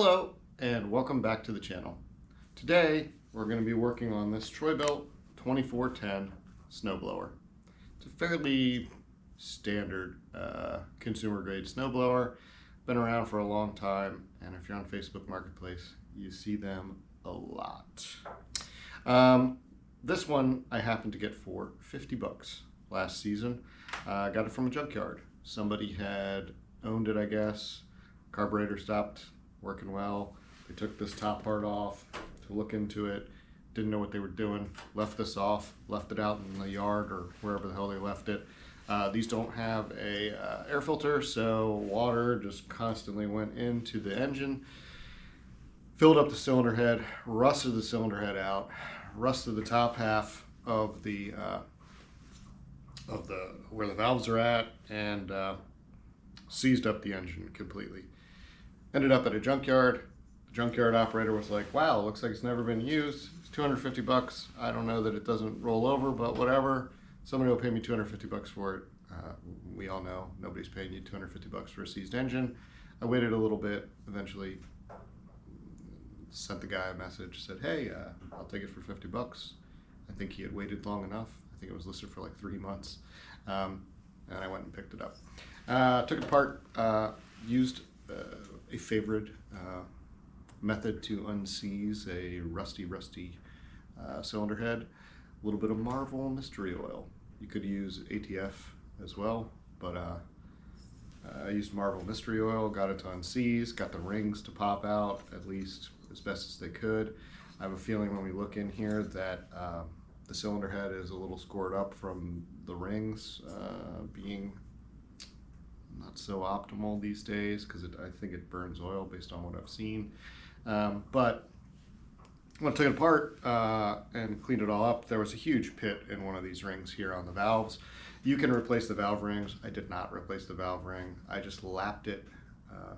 Hello and welcome back to the channel. Today we're going to be working on this Troy-Bilt 2410 snowblower. It's a fairly standard consumer grade snowblower. Been around for a long time, and if you're on Facebook Marketplace you see them a lot. This one I happened to get for 50 bucks last season. Got it from a junkyard. Somebody had owned it, I guess. Carburetor stopped working well. They took this top part off to look into it. Didn't know what they were doing. Left this off. Left it out in the yard or wherever the hell they left it. These don't have a air filter, so water just constantly went into the engine. Filled up the cylinder head. Rusted the cylinder head out. Rusted the top half of the where the valves are at, and seized up the engine completely. Ended up at a junkyard. The junkyard operator was like, wow, looks like it's never been used. It's 250 bucks. I don't know that it doesn't roll over, but whatever. Somebody will pay me 250 bucks for it. We all know nobody's paying you 250 bucks for a seized engine. I waited a little bit, eventually sent the guy a message, said, hey, I'll take it for 50 bucks. I think he had waited long enough. I think it was listed for like 3 months. And I went and picked it up. Took it apart, used a favorite method to unseize a rusty cylinder head. A little bit of Marvel mystery oil. You could use ATF as well, but I used Marvel mystery oil, got it to unseize, got the rings to pop out at least as best as they could. I have a feeling when we look in here that the cylinder head is a little scored up from the rings being not so optimal these days, because I think it burns oil based on what I've seen. But when I took it apart and cleaned it all up, there was a huge pit in one of these rings here on the valves. You can replace the valve rings. I did not replace the valve ring. I just lapped it. I'm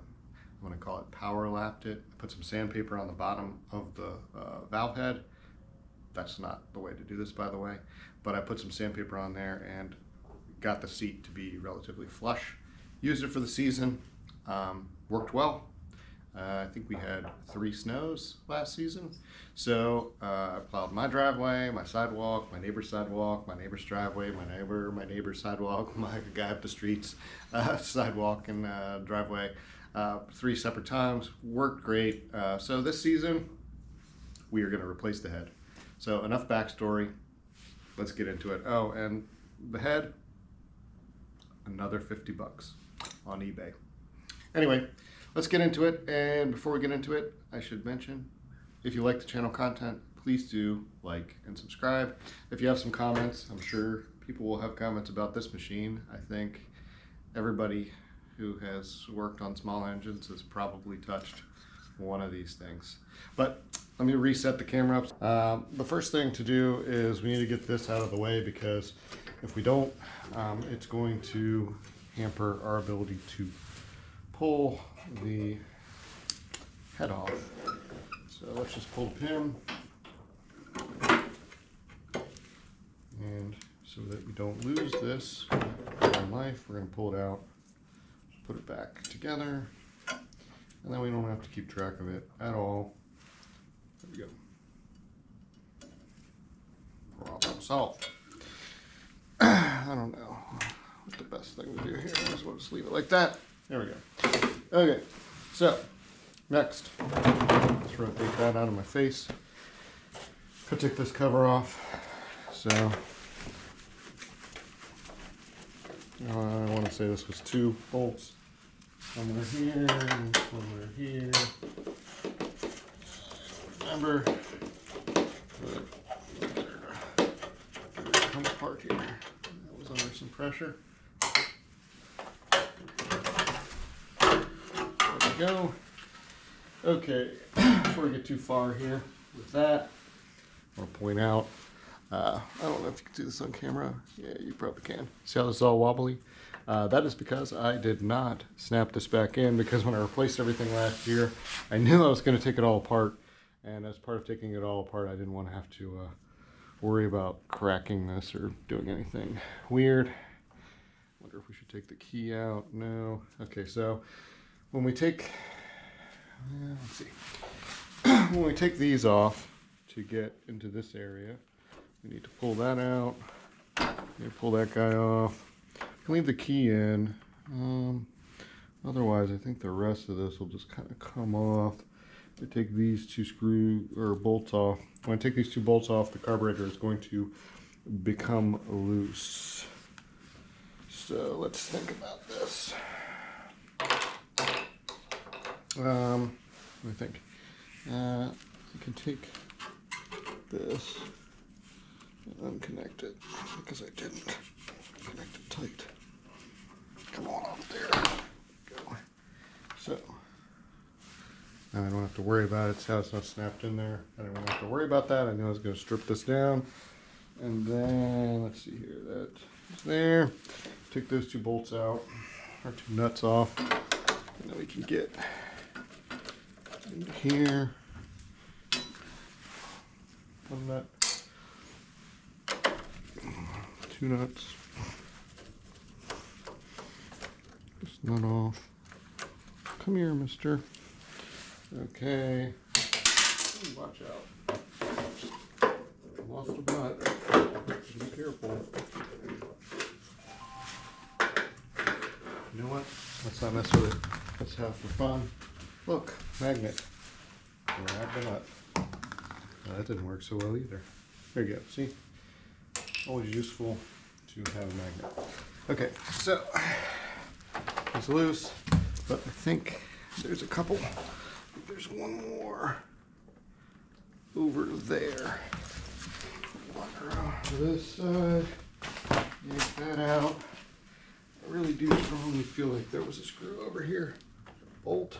going to call it power lapped it. I put some sandpaper on the bottom of the valve head. That's not the way to do this, by the way, but I put some sandpaper on there and got the seat to be relatively flush. Used it for the season. Worked well. I think we had 3 snows last season. So I plowed my driveway, my sidewalk, my neighbor's sidewalk, my neighbor's driveway, my neighbor's sidewalk, my guy up the street's sidewalk and driveway. 3 separate times. Worked great. So this season, we are going to replace the head. So enough backstory. Let's get into it. Oh, and the head, another 50 bucks on eBay. Anyway, let's get into it. And before we get into it, I should mention, if you like the channel content, please do like and subscribe. If you have some comments, I'm sure people will have comments about this machine. I think everybody who has worked on small engines has probably touched one of these things. But let me reset the camera up. The first thing to do is we need to get this out of the way, because if we don't, it's going to hamper our ability to pull the head off. So let's just pull the pin, and so that we don't lose this in life, we're going to pull it out, put it back together, and then we don't have to keep track of it at all. There we go. Problem solved. I don't know what the best thing to do here is. We'll just leave it like that. There we go. Okay, so next, let's rotate that out of my face. Could take this cover off. So I want to say this was 2 bolts. Somewhere here and somewhere here. Remember, come apart here. That was under some pressure. There we go. Okay, before we get too far here with that, I want to point out, I don't know if you can see this on camera. Yeah, you probably can. See how this is all wobbly? That is because I did not snap this back in, because when I replaced everything last year, I knew I was going to take it all apart. And as part of taking it all apart, I didn't want to have to worry about cracking this or doing anything weird. Wonder if we should take the key out. No. Okay, so when we take let's see. When we take these off to get into this area, we need to pull that out. Pull that guy off. Leave the key in. Otherwise, I think the rest of this will just kind of come off. I take these two bolts off. When I take these two bolts off, the carburetor is going to become loose. So let's think about this. Let me think. You can take this and unconnect it because I didn't connect it tight. Come on up there. Go. So now I don't have to worry about it. See how it's not snapped in there? I don't have to worry about that. I know I was going to strip this down. And then let's see here. That's there. Take those two bolts out, or two nuts off, and then we can get into here. One nut, two nuts. This nut off. Come here, mister. Okay. Ooh, watch out. I lost a nut. Be careful. You know what? Let's not mess with it. Let's have for fun. Look, magnet. Grab the nut. Well, that didn't work so well either. There you go. See? Always useful to have a magnet. Okay, so it's loose, but I think there's a couple. There's one more over there. This side. Yank that out. I really do strongly feel like there was a screw over here. Bolt.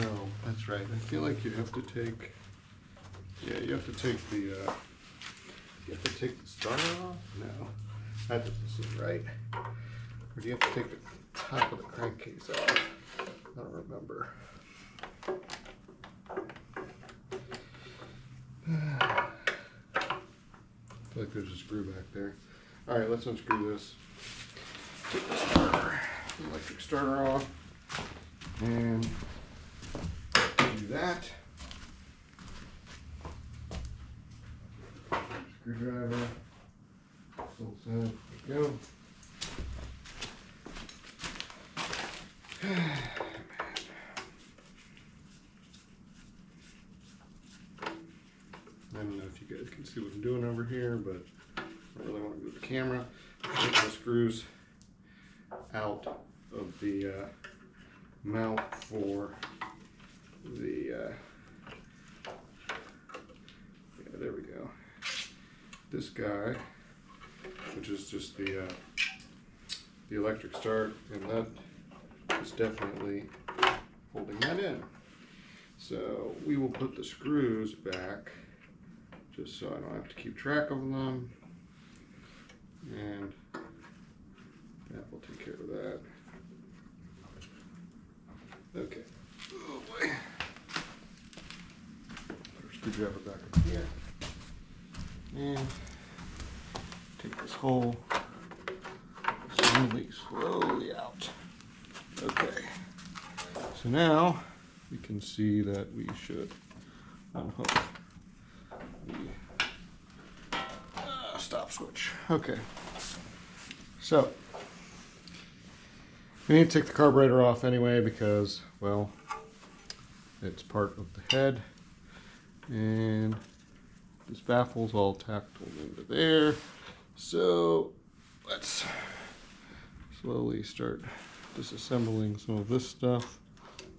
Oh, that's right. I feel like you have to take. Yeah, you have to take the. You have to take the starter off. No, that doesn't seem right. Or do you have to take the top of the crankcase off? I don't remember. I feel like there's a screw back there. All right, let's unscrew this. Take the starter, the electric starter off, and do that. Screwdriver. Bolts in. There we go. I don't know if you guys can see what I'm doing over here, but I don't really want to move the camera. Take the screws out of the mount for the, yeah, there we go. This guy, which is just the electric start, and that is definitely holding that in. So we will put the screws back just so I don't have to keep track of them, and that will take care of that. Okay. Oh boy. Put our screwdriver back up here, and take this hole slowly out. Okay. So now we can see that we should unhook the stop switch. Okay. So we need to take the carburetor off anyway because, well, it's part of the head, and this baffle's all tackled into there. So let's slowly start disassembling some of this stuff.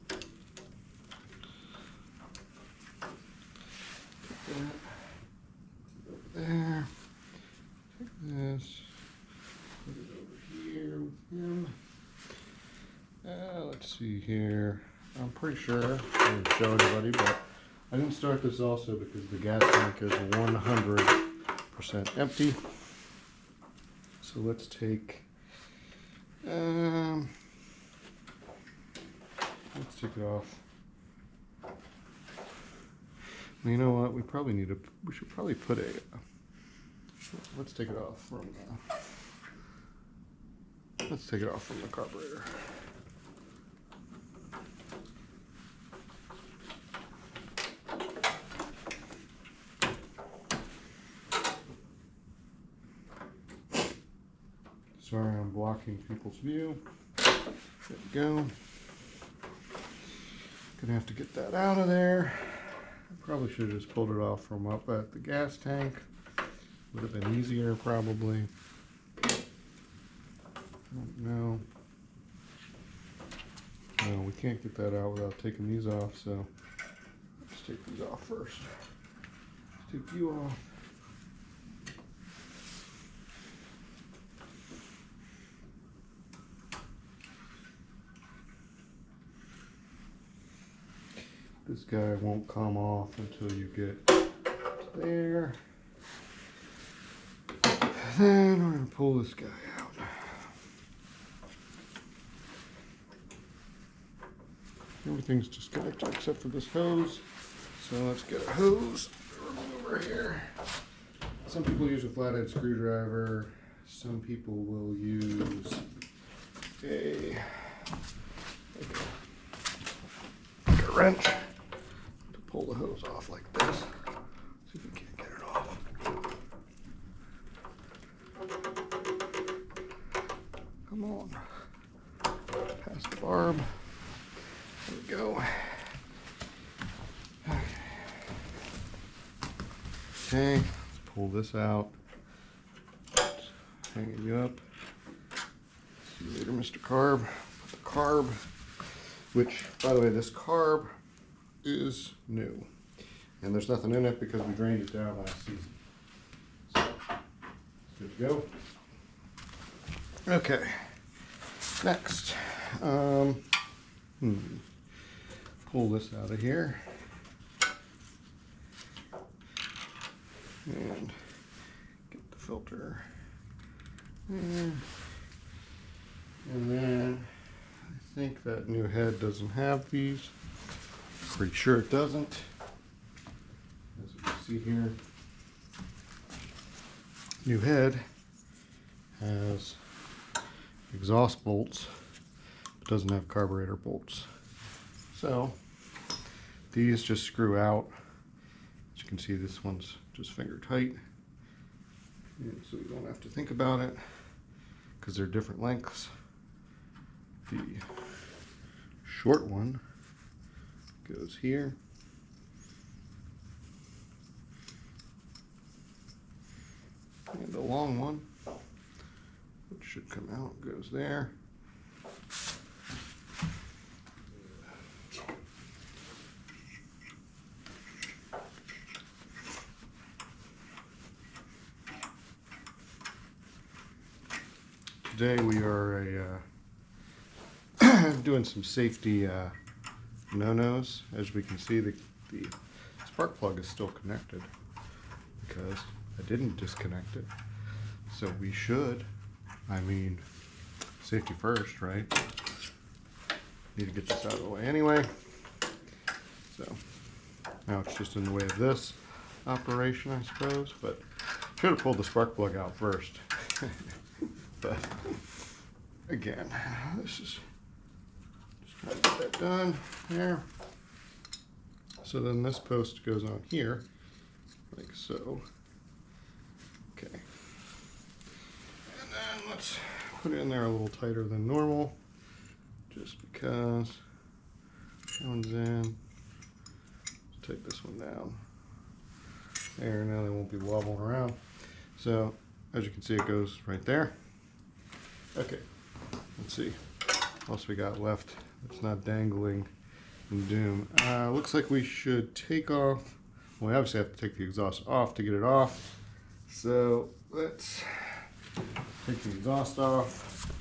Take that over there. Take this. Put it over here with him. Let's see here. I'm pretty sure I didn't show anybody, but I didn't start this also because the gas tank is 100% empty. So let's take it off. Well, you know what? We should probably put let's take it off from the carburetor. Sorry, I'm blocking people's view. There we go. Gonna have to get that out of there. I probably should have just pulled it off from up at the gas tank. Would have been easier, probably. I don't know. No, we can't get that out without taking these off, so let's take these off first. Let's take you off. This guy won't come off until you get there. Then we're going to pull this guy out. Everything's disconnected except for this hose. So let's get a hose over here. Some people use a flathead screwdriver. Some people will use a wrench to pull the hose off like this. See if we can't get it off. Come on. Past the barb. There we go. Okay, let's pull this out. Hanging you up. See you later, Mr. Carb. Put the carb, which, by the way, this carb is new. And there's nothing in it because we drained it down last season. So, good to go. Okay, next. Pull this out of here. And get the filter there. And then I think that new head doesn't have these. Pretty sure it doesn't. As you can see here, new head has exhaust bolts, but doesn't have carburetor bolts. So these just screw out. As you can see, this one's just finger tight. And so you don't have to think about it because they're different lengths. The short one goes here. And the long one, which should come out, goes there. Today we are doing some safety no-nos. As we can see, the spark plug is still connected because I didn't disconnect it. So we should, I mean, safety first, right? Need to get this out of the way anyway. So now it's just in the way of this operation, I suppose, but should have pulled the spark plug out first. But again, this is just trying to get that done there. So then this post goes on here, like so. Okay. And then let's put it in there a little tighter than normal, just because that one's in. Let's take this one down. There, now they won't be wobbling around. So as you can see, it goes right there. Okay, let's see what else we got left. It's not dangling in doom. Looks like we should take off. Well, we obviously have to take the exhaust off to get it off. So let's take the exhaust off.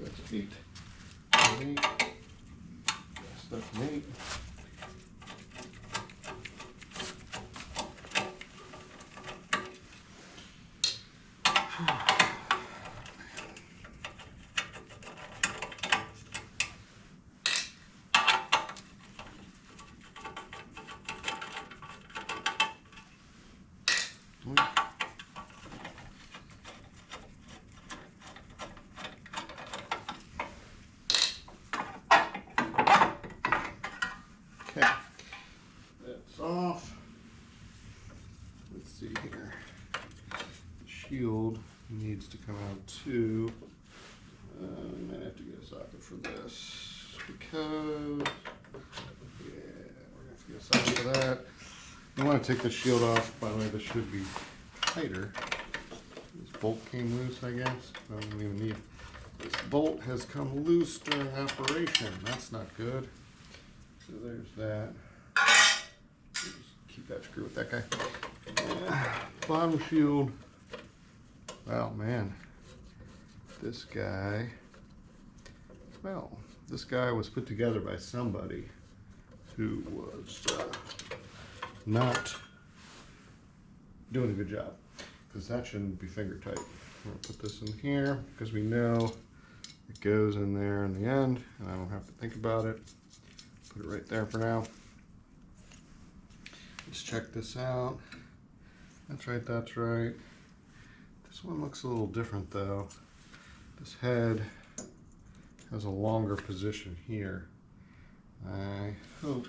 That's 8. 8. Stuff 8. Okay, see here. The shield needs to come out too. I might have to get a socket for this because, yeah, we're gonna have to get a socket for that. I want to take the shield off. By the way, this should be tighter. This bolt came loose, I guess. I don't even need. This bolt has come loose during operation. That's not good. So there's that. Just keep that screw with that guy. Bottom shield. Wow, man. This guy. Well, this guy was put together by somebody who was not doing a good job, because that shouldn't be finger tight. I'm going to put this in here because we know it goes in there in the end and I don't have to think about it. Put it right there for now. Let's check this out. That's right, that's right. This one looks a little different though. This head has a longer position here. I hope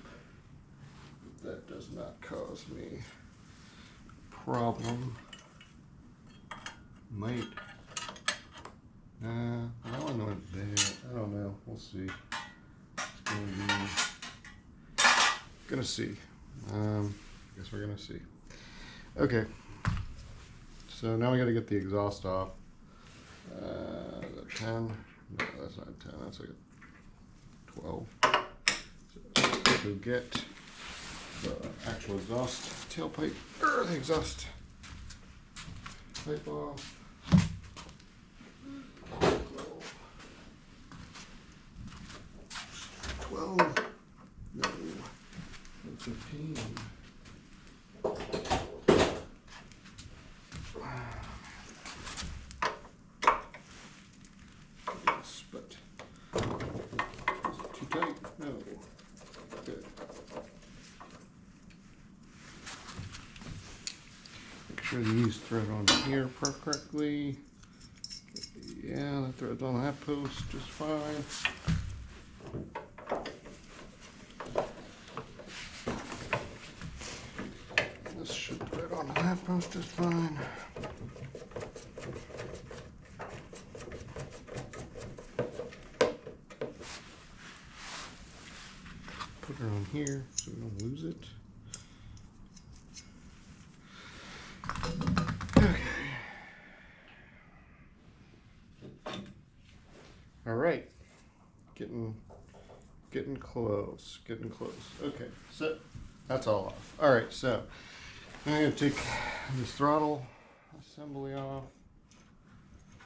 that does not cause me a problem. Might. I don't know what there. I don't know. We'll see. It's gonna see. I guess we're gonna see. Okay. So now we got to get the exhaust off. 10. No, that's not 10. That's like a 12. So to get the actual exhaust tailpipe, or the exhaust pipe off. 12. No. 15. Yes, but is it too tight? No. Good. Make sure these thread on here correctly. Yeah, that thread's on that post just fine. This should thread onto that post just fine. Put her on here so we don't lose it. Okay. All right. Getting close. Getting close. Okay, so that's all off. All right, so I'm gonna take this throttle assembly off.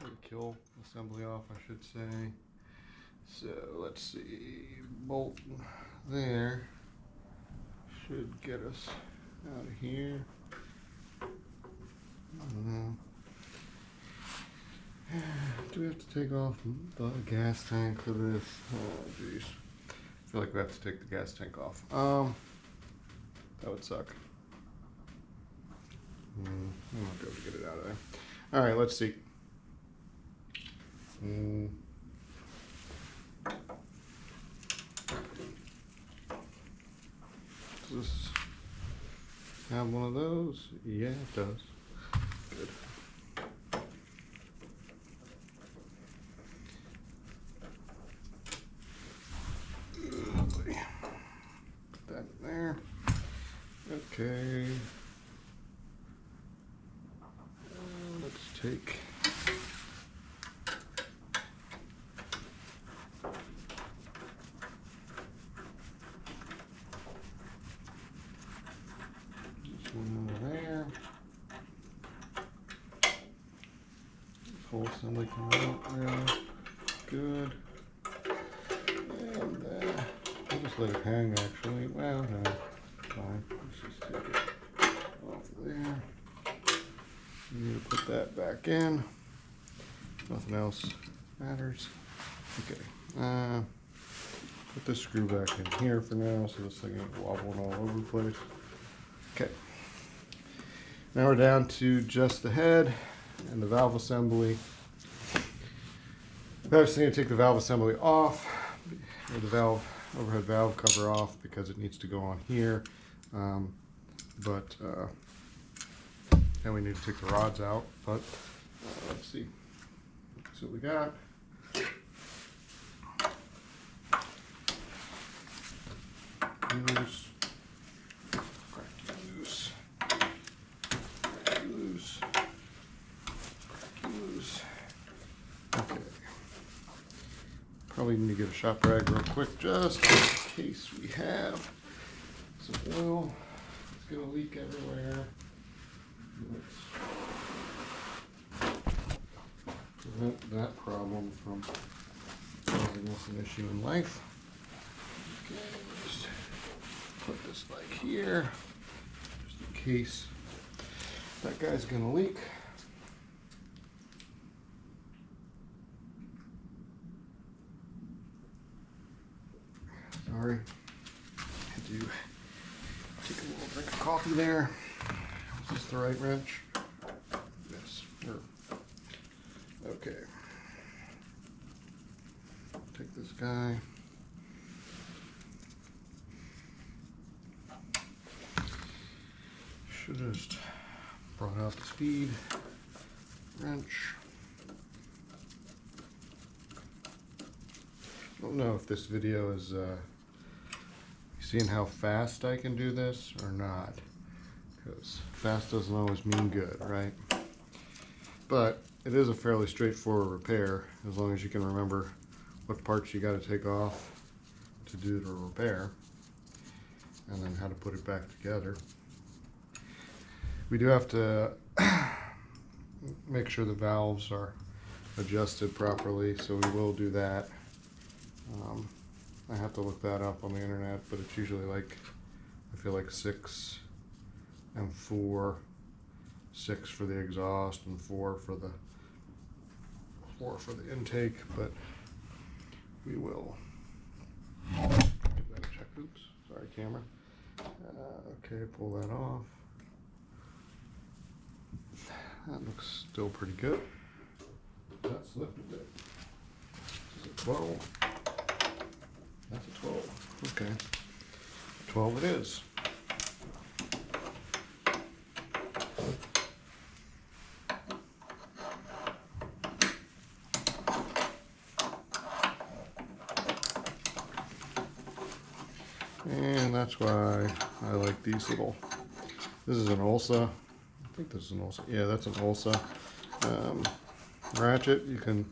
Or kill assembly off, I should say. So let's see, bolt there should get us out of here. I don't know. Do we have to take off the gas tank for this? Oh jeez. I feel like we have to take the gas tank off. That would suck. I won't be able to get it out of there. All right, let's see. Does this have one of those? Yeah, it does. Good. Put that in there. Okay. Let's take this one over there. This whole assembly coming out there. Good. And I'll just let it hang actually. Well, no, fine. Let's just take it off there. You need to put that back in. Nothing else matters. Okay. Put this screw back in here for now so this thing ain't wobbling all over the place. Okay. Now we're down to just the head and the valve assembly. I was going to take the valve assembly off, or the overhead valve cover off, because it needs to go on here. and we need to take the rods out, but let's see what we got. Loose. Cracky loose. Cracky loose. Cracky loose. Okay. Probably need to get a shop rag real quick just in case we have some oil. It's gonna leak everywhere. Let's prevent that problem from causing us an issue in life. Okay, just put this like here, just in case that guy's gonna leak. Sorry, had to take a little drink of coffee there. Is this the right wrench? Yes. Okay. Take this guy. Should have just brought out the speed wrench. I don't know if this video is seeing how fast I can do this or not, because fast doesn't always mean good, right? But it is a fairly straightforward repair as long as you can remember what parts you got to take off to do the repair, and then how to put it back together. We do have to make sure the valves are adjusted properly, so we will do that. I have to look that up on the internet, but it's usually like, I feel like 6 and 4, 6 for the exhaust and 4 for the intake, but we will give that a check. Oops, sorry camera. Okay, pull that off. That looks still pretty good. That's lifted a bit. This is a 12. That's a 12. Okay. 12 it is. And that's why I like these little, this is an Ulsa. I think this is an Ulsa. Yeah, that's an Ulsa ratchet. You can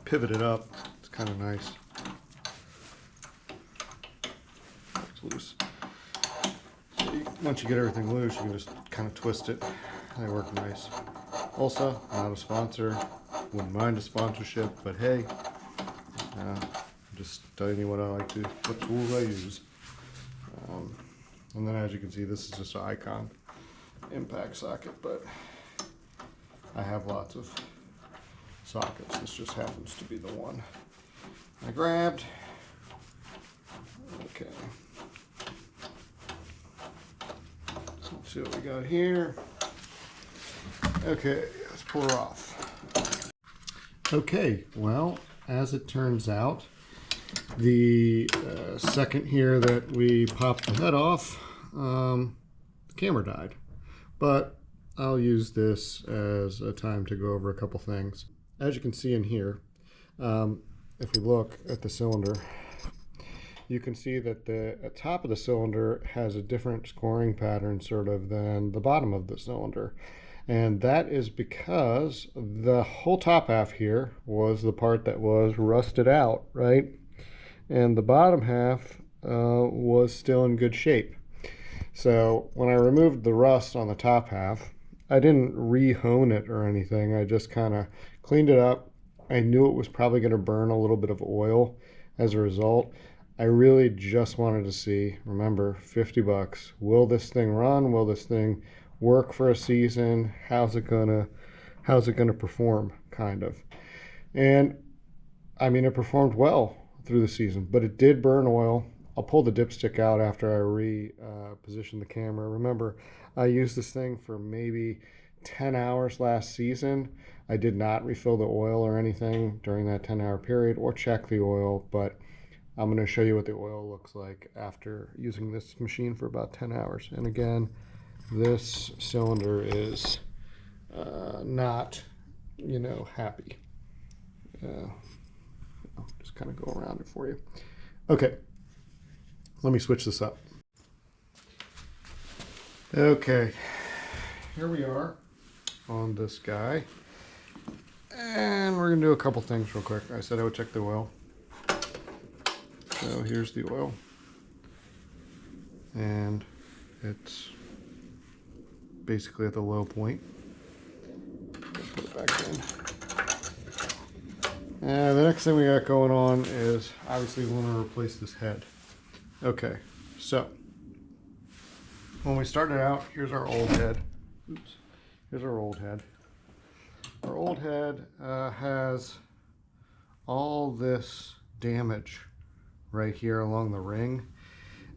pivot it up. It's kind of nice. It's loose. So once you get everything loose, you can just kind of twist it. They work nice. Ulsa, not a sponsor. Wouldn't mind a sponsorship, but hey, I'm just telling you what I like to, what tools I use. And then as you can see, this is just an Icon impact socket, but I have lots of sockets. This just happens to be the one I grabbed. Okay. Let's see what we got here. Okay, let's pull her off. Okay, well, as it turns out, the second here that we popped the head off, the camera died. But I'll use this as a time to go over a couple things. As you can see in here, if we look at the cylinder, you can see that the top of the cylinder has a different scoring pattern sort of than the bottom of the cylinder. And that is because the whole top half here was the part that was rusted out, right? And the bottom half was still in good shape. So when I removed the rust on the top half, I didn't re-hone it or anything. I just kind of cleaned it up. I knew it was probably going to burn a little bit of oil as a result. I really just wanted to see, remember, 50 bucks. Will this thing run? Will this thing work for a season? How's it gonna perform, kind of? And I mean, it performed well through the season, but it did burn oil. I'll pull the dipstick out after I reposition the camera. Remember, I used this thing for maybe 10 hours last season. I did not refill the oil or anything during that 10-hour period or check the oil, but I'm going to show you what the oil looks like after using this machine for about 10 hours. And again, this cylinder is not, happy. I'll just kind of go around it for you. Okay, let me switch this up. Okay, here we are on this guy. And we're going to do a couple things real quick. I said I would check the oil. So here's the oil. And it's basically at the low point. Put it back in. And the next thing we got going on is obviously we want to replace this head. Okay, so when we started out, here's our old head. Oops. Here's our old head. Our old head has all this damage right here along the ring,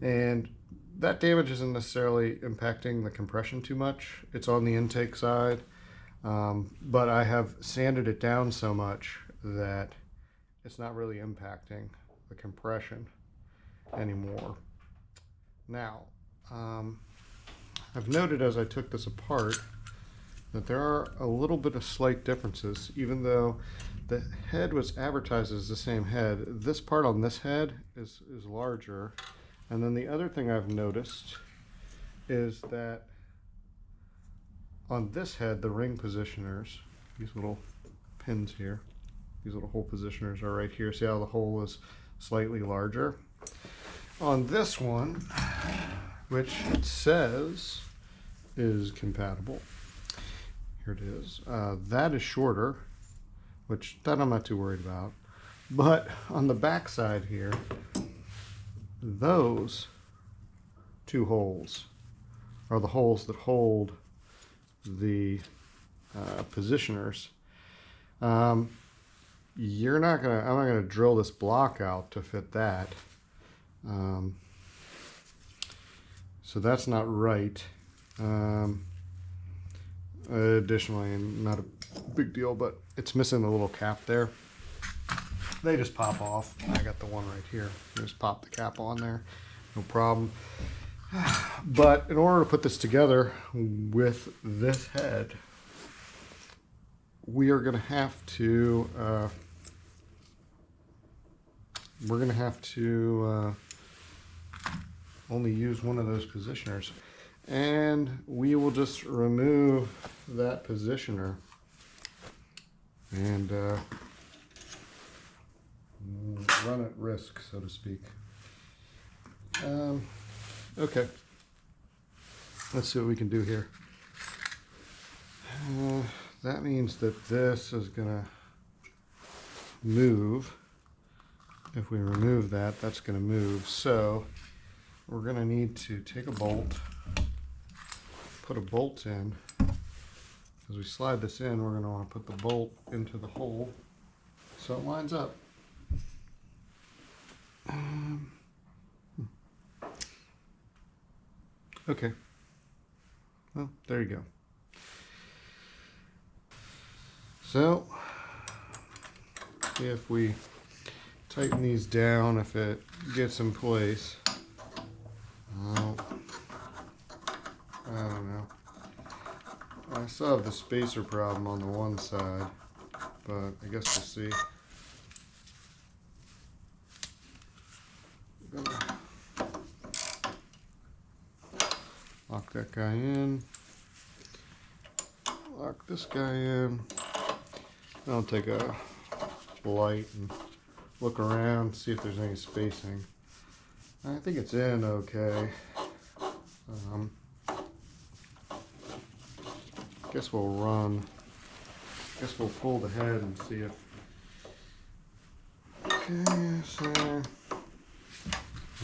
and that damage isn't necessarily impacting the compression too much. It's on the intake side, but I have sanded it down so much that it's not really impacting the compression anymore. Now, I've noted as I took this apart that there are a little bit of slight differences. Even though the head was advertised as the same head, this part on this head is larger. And then the other thing I've noticed is that on this head, the ring positioners, these little pins here, these little hole positioners are right here. See how the hole is slightly larger? On this one, which it says is compatible, here it is. That is shorter, which that I'm not too worried about. But on the back side here, those two holes are the holes that hold the positioners. I'm not gonna drill this block out to fit that. So that's not right. Additionally, not a big deal, but it's missing the little cap there. They just pop off. I got the one right here. Just pop the cap on there, no problem. But in order to put this together with this head, we are going to have to only use one of those positioners, and we will just remove that positioner and run at risk, so to speak. Okay, let's see what we can do here. That means that this is gonna move. If we remove that, that's gonna move. So we're gonna need to take a bolt, put a bolt in. As we slide this in, we're gonna wanna put the bolt into the hole so it lines up. Okay, well, there you go. So, if we tighten these down, if it gets in place, I don't know. I still have the spacer problem on the one side, but I guess we'll see. Lock that guy in. Lock this guy in. I'll take a light and look around, see if there's any spacing. I think it's in okay. Guess we'll run. Guess we'll pull the head and see if. Okay, so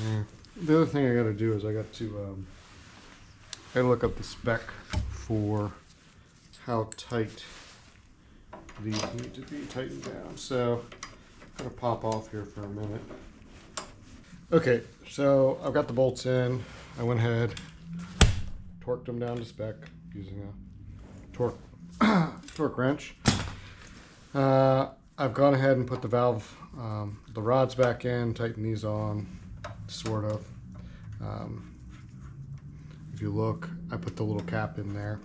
yeah. The other thing I got to do is I got to look up the spec for how tight these need to be tightened down. So I'm gonna pop off here for a minute. Okay, so I've got the bolts in. I went ahead, torqued them down to spec using a torque wrench. I've gone ahead and put the valve, the rods back in, tighten these on, sort of. if you look, I put the little cap in there.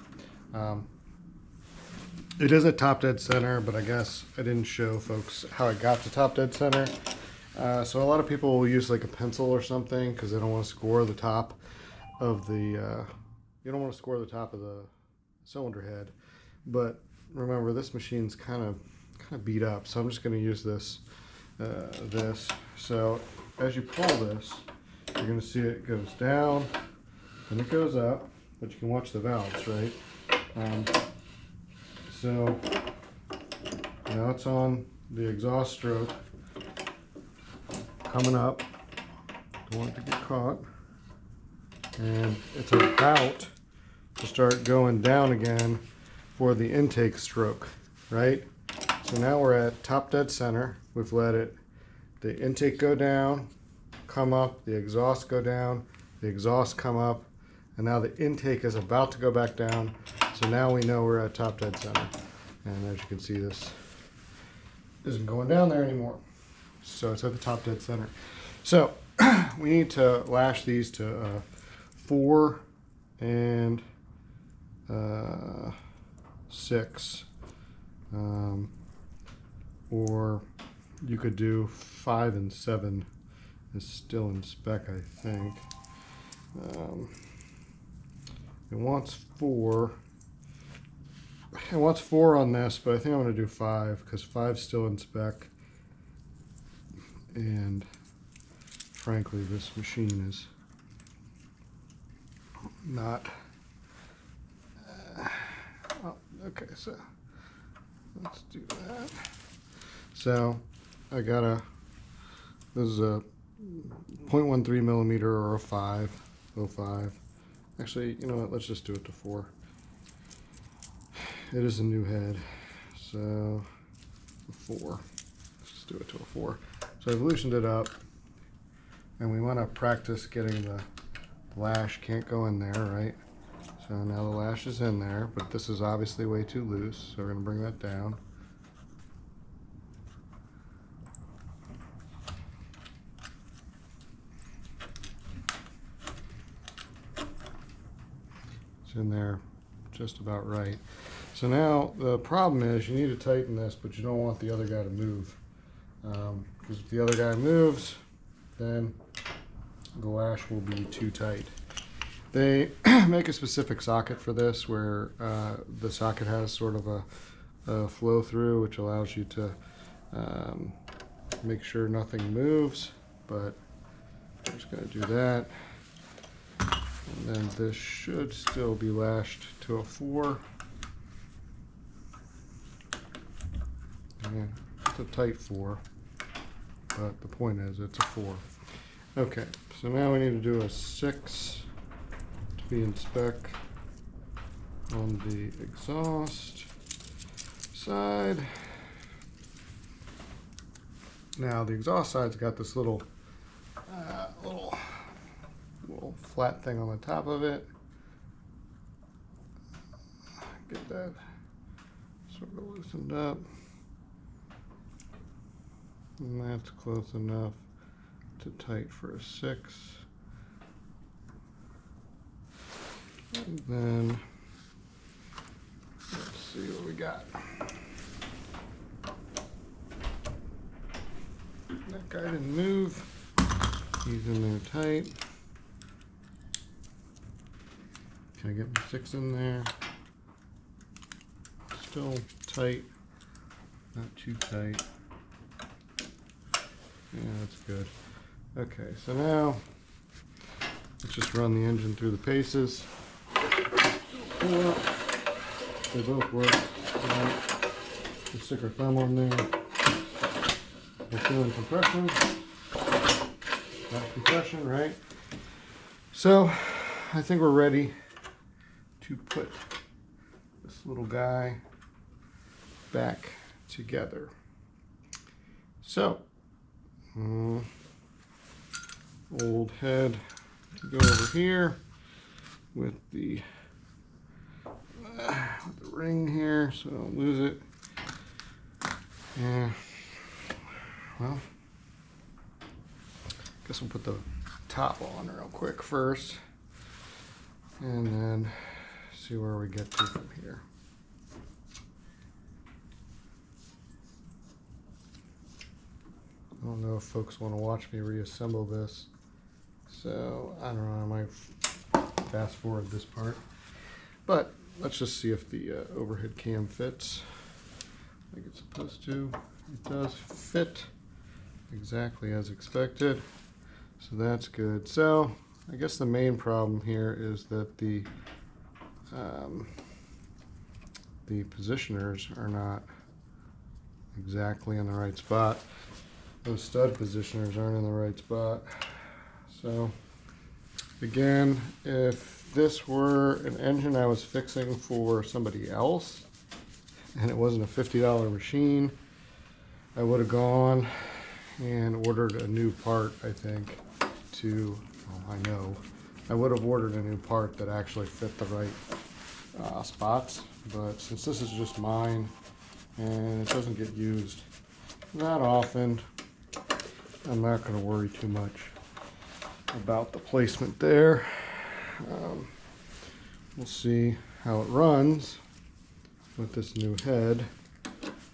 It is at top dead center, but I guess I didn't show folks how I got to top dead center. So a lot of people will use like a pencil or something because they don't want to score the top of the, you don't want to score the top of the cylinder head. But remember, this machine's kind of beat up, so I'm just going to use this. So as you pull this, you're going to see it goes down and it goes up, but you can watch the valves, right? So now it's on the exhaust stroke coming up. Don't want it to get caught. And it's about to start going down again for the intake stroke, right? So now we're at top dead center. We've let the intake go down, come up, the exhaust go down, the exhaust come up, and now the intake is about to go back down. So now we know we're at top dead center. And as you can see, this isn't going down there anymore. So it's at the top dead center. So we need to lash these to 4 and 6. Or you could do 5 and 7 is still in spec, I think. It wants 4. It wants 4 on this, but I think I'm going to do 5 because 5's still in spec. And frankly, this machine is not. Okay, so let's do that. So I got this is a 0.13 millimeter or a 5.05. Actually, you know what? Let's just do it to 4. It is a new head, so 4. Let's just do it to a 4. So I've loosened it up, and we want to practice getting the lash. Can't go in there, right? So now the lash is in there, but this is obviously way too loose, so we're going to bring that down. It's in there just about right. So now the problem is you need to tighten this, but you don't want the other guy to move. Because if the other guy moves, then the lash will be too tight. They make a specific socket for this where the socket has sort of a flow through, which allows you to make sure nothing moves, but I'm just going to do that. And then this should still be lashed to a 4. Yeah, it's a tight 4, but the point is it's a 4. Okay, so now we need to do a 6 to be in spec on the exhaust side. Now the exhaust side's got this little flat thing on the top of it. Get that sort of loosened up. And that's close enough to tight for a 6. And then let's see what we got. That guy didn't move. He's in there tight. Can I get my 6 in there? Still tight, not too tight. Yeah, that's good. Okay, so now let's just run the engine through the paces. They both work. Right. Just stick our thumb on there. We're feeling compression. That compression, right? So I think we're ready to put this little guy back together. So old head to go over here with the ring here, so I don't lose it. Yeah, well, guess we'll put the top on real quick first. and then see where we get to from here. I don't know if folks want to watch me reassemble this, so I don't know, I might fast forward this part. But let's just see if the overhead cam fits like it's supposed to. It does fit exactly as expected, so that's good. So I guess the main problem here is that the positioners are not exactly in the right spot. Those stud positioners aren't in the right spot. So again, if this were an engine I was fixing for somebody else and it wasn't a $50 machine, I would have gone and ordered a new part, I think, I would have ordered a new part that actually fit the right spots. But since this is just mine and it doesn't get used that often, I'm not going to worry too much about the placement there. We'll see how it runs with this new head.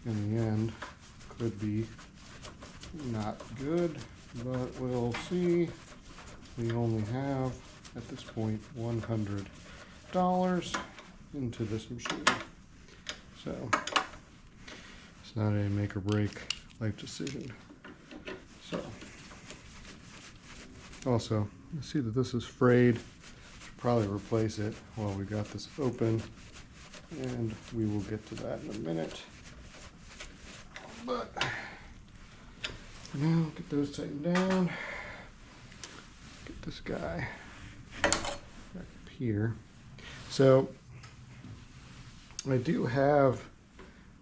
In the end, could be not good, but we'll see. We only have, at this point, $100 into this machine. So it's not a make or break life decision. So also, you see that this is frayed. Should probably replace it while we got this open, and we will get to that in a minute. But now get those tightened down. Get this guy back up here. So I do have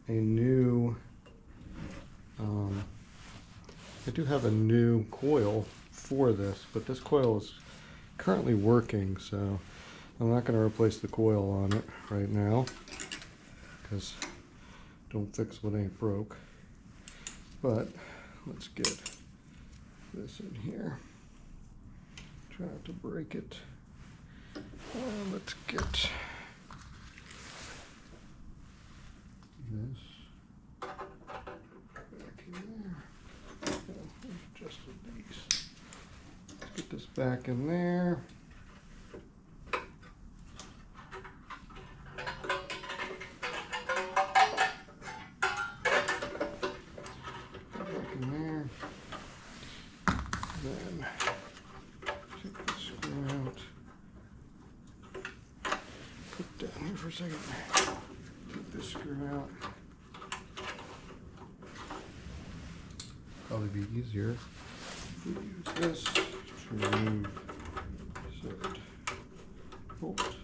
a new coil for this, but this coil is currently working, so I'm not going to replace the coil on it right now, because don't fix what ain't broke. But let's get this in here. Try not to break it. Let's get this back in there. Adjusted these. Let's get this back in there. Back in there. Then take this screw out. Put it down here for a second. Take this screw out. Probably be easier if we use this to remove said bolt.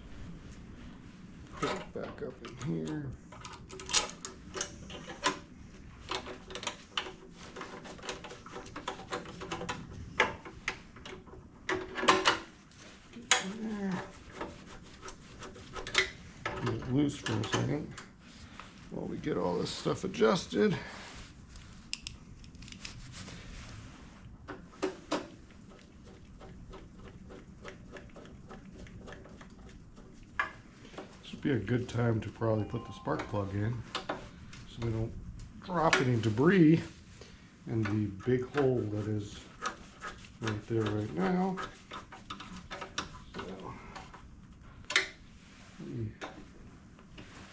Put it back up in here. Get in there. Get it loose for a second while we get all this stuff adjusted. Be a good time to probably put the spark plug in so we don't drop any debris in the big hole that is right there right now. So let me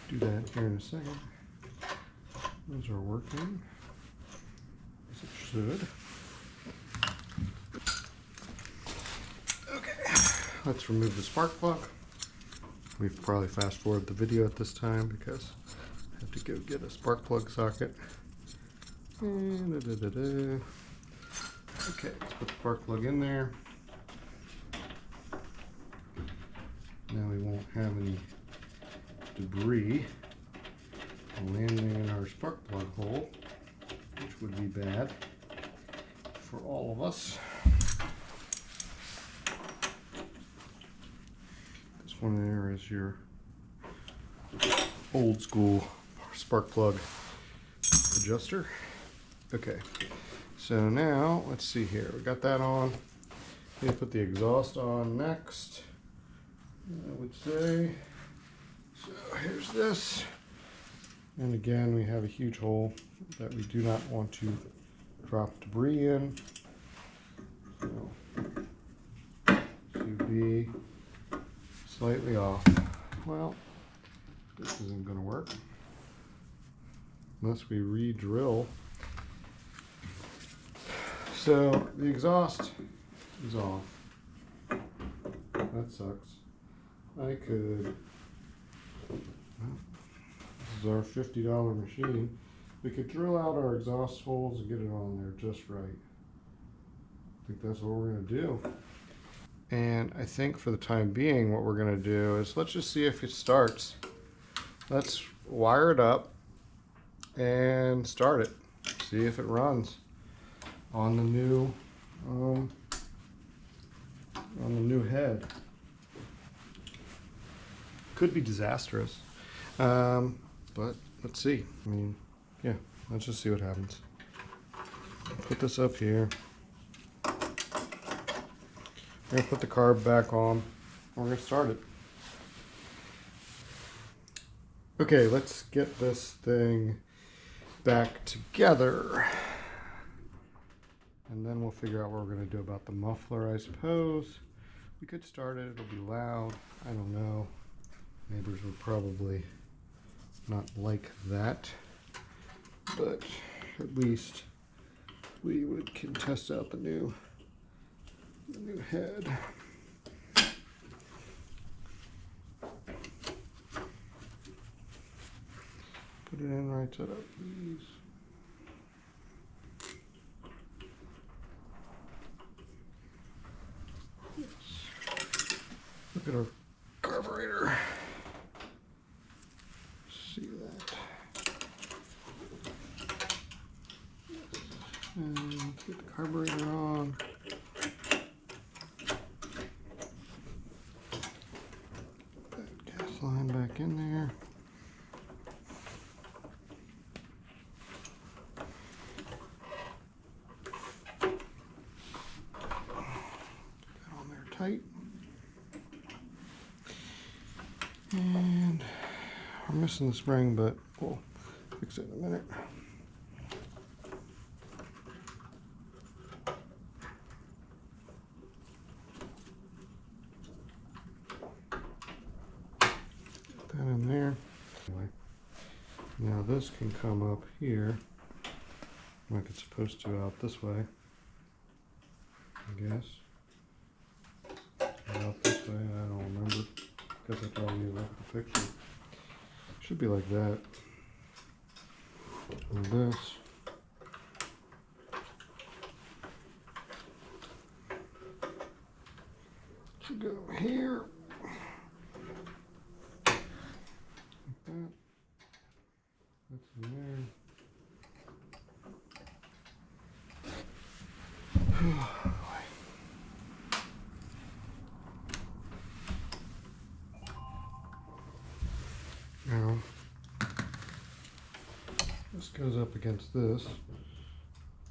do that here in a second. Those are working as it should. Okay, let's remove the spark plug. We probably fast forward the video at this time because I have to go get a spark plug socket. Okay, let's put the spark plug in there. Now we won't have any debris landing in our spark plug hole, which would be bad for all of us. One there is your old school spark plug adjuster. Okay, so now let's see here. We got that on. Need to put the exhaust on next. I would say. So here's this. And again, we have a huge hole that we do not want to drop debris in. So to be slightly off. Well, this isn't going to work unless we re-drill. So the exhaust is off. That sucks. I could, this is our $50 machine. We could drill out our exhaust holes and get it on there just right. I think that's what we're going to do. And I think for the time being, what we're going to do is let's just see if it starts. Let's wire it up and start it. See if it runs on the new head. Could be disastrous, but let's see. I mean, yeah, let's just see what happens. Put this up here. We're gonna put the carb back on. We're gonna start it. Okay, let's get this thing back together. And then we'll figure out what we're gonna do about the muffler, I suppose. We could start it, it'll be loud. I don't know. Neighbors would probably not like that. But at least we can test out the new head. Put it in right side up, please. Yes. Look at our carburetor. See that? And let's get the carburetor on. Line back in there. Get that on there tight. And we're missing the spring, but we'll fix it in a minute. That in there. Anyway, now this can come up here like it's supposed to out this way, I guess. Out this way, I don't remember. Guess I probably look at the picture. Should be like that. And this. Should go here. That's in there. Now, this goes up against this.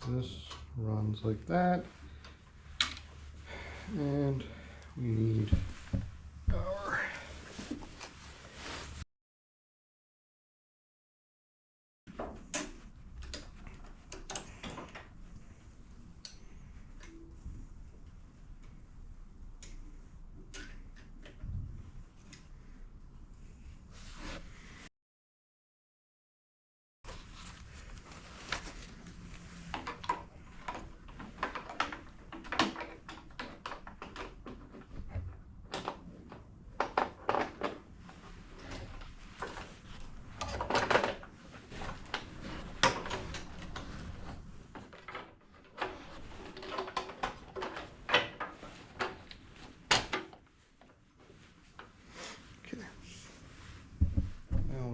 This runs like that. And we need our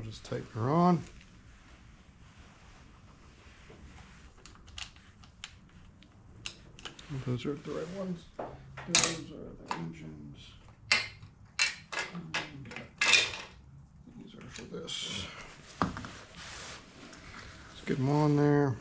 just tighten her on. Those are the right ones. Those are the engines. And these are for this. Let's get them on there.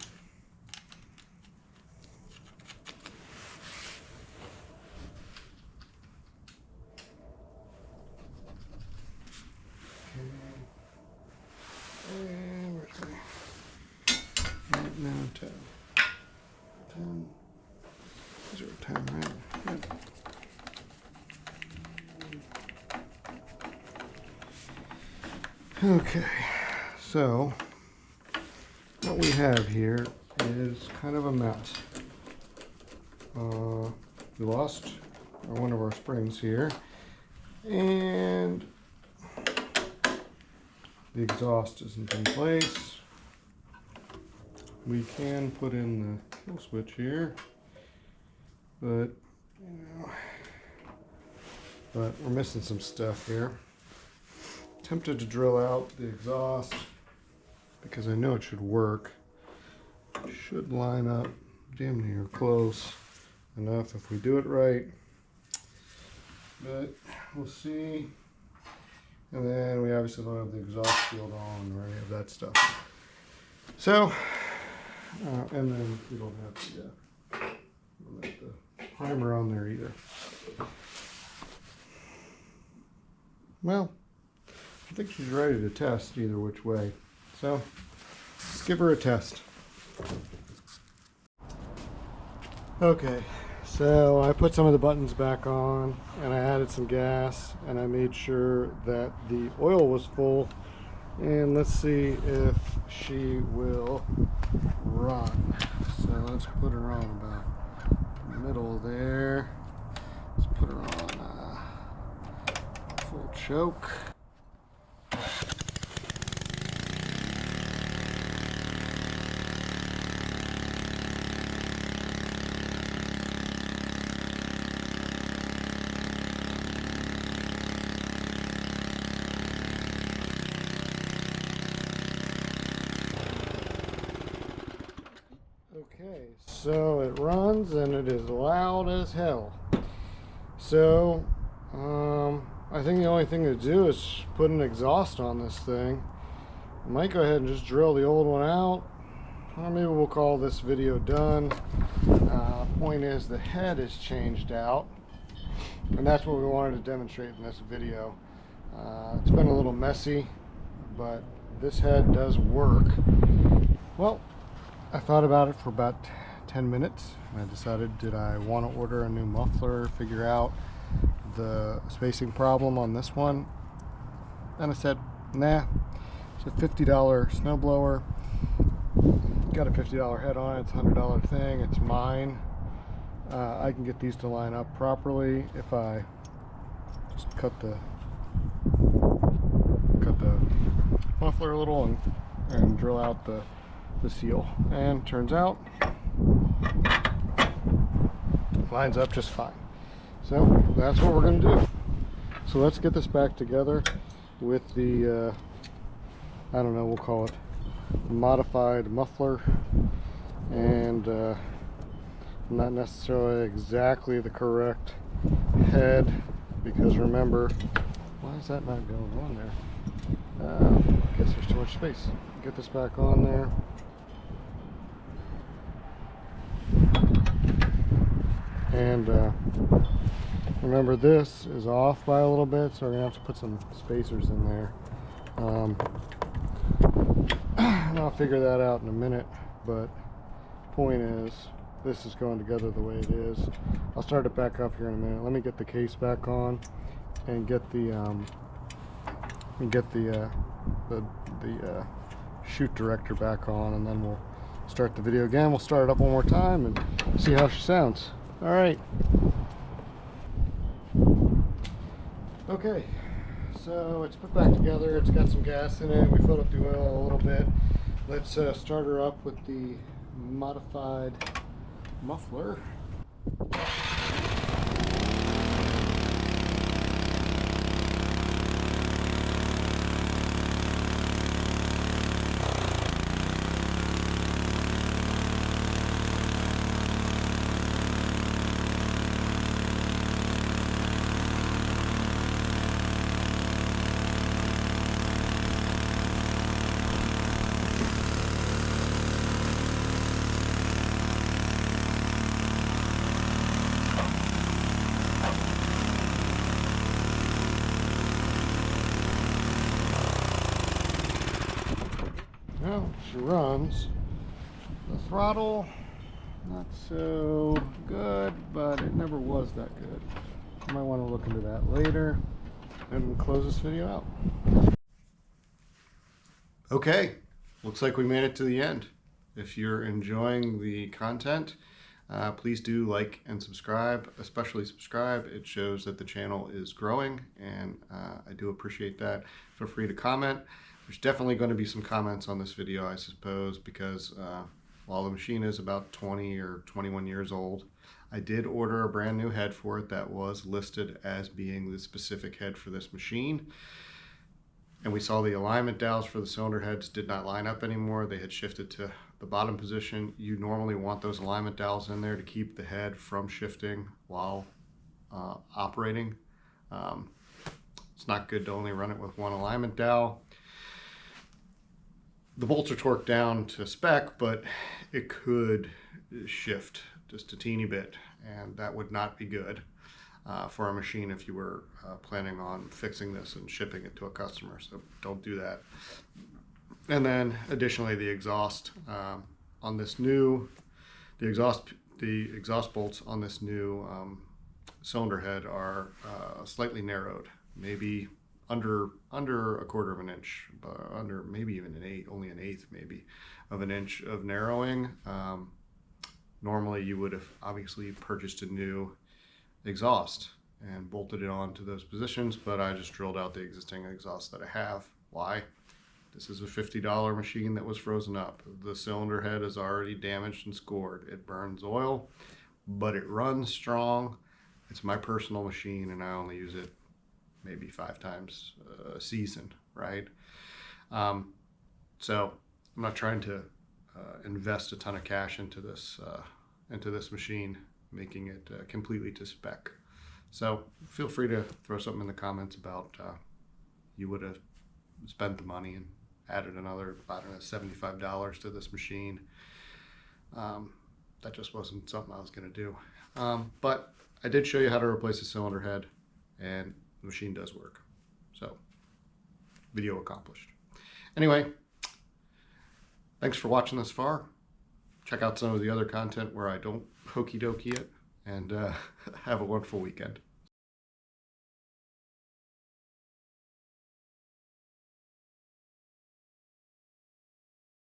Okay, so what we have here is kind of a mess. We lost one of our springs here, and the exhaust isn't in place. We can put in the kill switch here, but but we're missing some stuff here. Tempted to drill out the exhaust because I know it should work. It should line up damn near close enough if we do it right, but we'll see. And then we obviously don't have the exhaust shield on or any of that stuff. So, and then we don't have the primer on there either. Well, I think she's ready to test either which way. So, let's give her a test. Okay, so I put some of the buttons back on and I added some gas and I made sure that the oil was full. And let's see if she will run. So let's put her on about the middle there. Let's put her on full choke. Okay, so it runs and it is loud as hell. So, I think the only thing to do is put an exhaust on this thing. I might go ahead and just drill the old one out, or maybe we'll call this video done. Point is, the head is changed out, and that's what we wanted to demonstrate in this video. It's been a little messy, but this head does work. Well, I thought about it for about 10 minutes and I decided, did I want to order a new muffler, figure out the spacing problem on this one? And I said, nah, it's a $50 snowblower. Got a $50 head on it, it's a $100 thing, it's mine. I can get these to line up properly if I just cut the muffler a little and drill out the seal, and turns out lines up just fine. So that's what we're going to do. So let's get this back together with the I don't know, we'll call it modified muffler, and not necessarily exactly the correct head, because remember, why is that not going on there? I guess there's too much space. Get this back on there. And remember, this is off by a little bit, so we're gonna have to put some spacers in there. And I'll figure that out in a minute, but point is, this is going together the way it is. I'll start it back up here in a minute. Let me get the case back on and get the shoot director back on, and then we'll start the video again. We'll start it up one more time and see how she sounds. All right. Okay, so it's put back together. It's got some gas in it. We filled up the oil a little bit. Let's start her up with the modified muffler. Well, she runs. The throttle, not so good, but it never was that good. I might want to look into that later and close this video out. Okay, looks like we made it to the end. If you're enjoying the content, please do like and subscribe, especially subscribe. It shows that the channel is growing, and I do appreciate that. Feel free to comment. There's definitely going to be some comments on this video, I suppose, because while the machine is about 20 or 21 years old, I did order a brand new head for it that was listed as being the specific head for this machine. And we saw the alignment dowels for the cylinder heads did not line up anymore. They had shifted to the bottom position. You normally want those alignment dowels in there to keep the head from shifting while operating. It's not good to only run it with one alignment dowel. The bolts are torqued down to spec, but it could shift just a teeny bit, and that would not be good for a machine if you were planning on fixing this and shipping it to a customer. So don't do that. And then additionally, the exhaust on this new, the exhaust bolts on this new cylinder head are slightly narrowed, maybe under a quarter of an inch, under maybe even only an eighth maybe of an inch of narrowing. Normally you would have obviously purchased a new exhaust and bolted it onto those positions, but I just drilled out the existing exhaust that I have. Why? This is a $50 machine that was frozen up. The cylinder head is already damaged and scored. It burns oil, but it runs strong. It's my personal machine, and I only use it maybe 5 times a season, right? So I'm not trying to invest a ton of cash into this machine, making it completely to spec. So feel free to throw something in the comments about you would have spent the money and added another, I don't know, $75 to this machine. That just wasn't something I was going to do. But I did show you how to replace the cylinder head, and the machine does work. So video accomplished. Anyway, thanks for watching this far. Check out some of the other content where I don't hokey dokey it, and have a wonderful weekend.